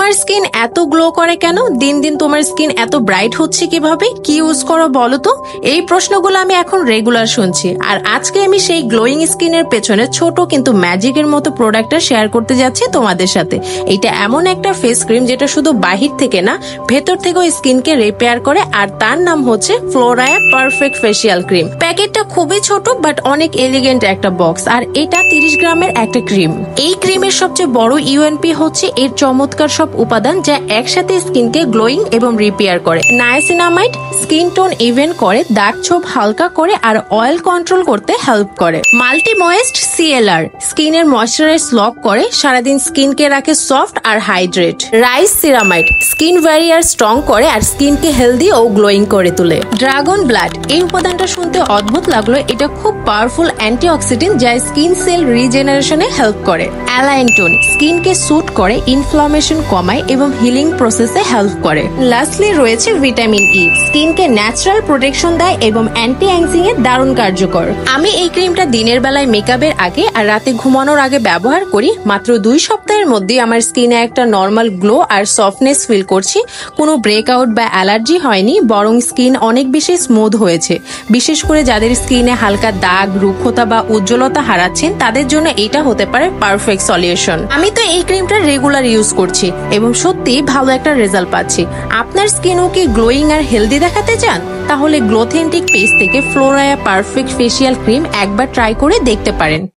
তোমার স্কিন এত গ্লো করে কেন? দিন দিন তোমার স্কিন এত ব্রাইট হচ্ছে কিভাবে? কি ইউজ করো বলো তো? এই প্রশ্নগুলো আমি এখন রেগুলার শুনছি, আর আজকে আমি সেই গ্লোয়িং স্কিনের পেছনে ছোট কিন্তু ম্যাজিকের মতো প্রোডাক্টটা শেয়ার করতে যাচ্ছি তোমাদের সাথে। এটা এমন একটা ফেস ক্রিম যেটা শুধু বাহির থেকে না, ভেতর থেকেও স্কিনকে রিপেয়ার করে, আর তার নাম হচ্ছে ফ্লোরায়া পারফেক্ট ফেসিয়াল ক্রিম। প্যাকেটটা খুবই ছোট বাট অনেক এলিগেন্ট একটা বক্স, আর এটা 30 গ্রামের একটা ক্রিম। এই ক্রিমের সবচেয়ে বড় ইউএনপি হচ্ছে এর চমৎকার সব উপাদান যা একসাথে স্কিনকে গ্লোয়িং এবং রিপেয়ার করে। নায়াসিনামাইড স্কিন টোন ইভেন করে, দাগ ছোপ হালকা করে, আর অয়েল কন্ট্রোল করতে হেল্প করে। মাল্টি ময়েস্ট সিএলআর স্কিনের ময়শ্চারাইজ লক করে, সারাদিন স্কিনকে রাখে সফট আর hydrate. Rice ceramide skin barrier strong করে আর স্কিনকে হেলদি ও গ্লোয়িং করে তোলে। ড্রাগন ব্লাড এই উপাদানটা শুনতে অদ্ভুত লাগলো, এটা খুব পাওয়ারফুল অ্যান্টিঅক্সিডেন্ট যা স্কিন সেল রিজেনারেশনে হেল্প করে। অ্যালাইন টোন স্কিনকে স্যুট করে, ইনফ্লামেশন কমায় এবং হিলিং প্রসেসে হেল্প করে। লাস্টলি রয়েছে ভিটামিন ই, স্কিনকে ন্যাচারাল প্রোটেকশন দেয় এবং অ্যান্টি অ্যাংজিং এ দারুণ কার্যকর। আমি এই ক্রিমটা দিনের বেলায় মেকআপের আগে আর রাতে ঘুমানোর আগে ব্যবহার করি। মাত্র 2 সপ্তাহের মধ্যে আমার স্কিনে একটা নর্মাল গ্লো আর সফটনেস ফিল করছি। কোনো ব্রেকআউট বা অ্যালার্জি হয়নি, বরং স্কিন অনেক বেশি স্মুথ হয়েছে। বিশেষ করে যাদের স্কিনে হালকা দাগ, রুক্ষতা বা উজ্জ্বলতা হারাচ্ছেন, তাদের জন্য এটা হতে পারে পারফেক্ট সলিউশন। আমি তো এই ক্রিমটা রেগুলার ইউজ করছি এবং সত্যি ভালো একটা রেজাল্ট পাচ্ছি। আপনার স্কিনও কি গ্লোয়িং আর হেলদি দেখাতে চান? তাহলে গ্লোথেন্টিক পেজ থেকে ফ্লোরায়া পারফেক্ট ফেসিয়াল ক্রিম একবার ট্রাই করে দেখতে পারেন।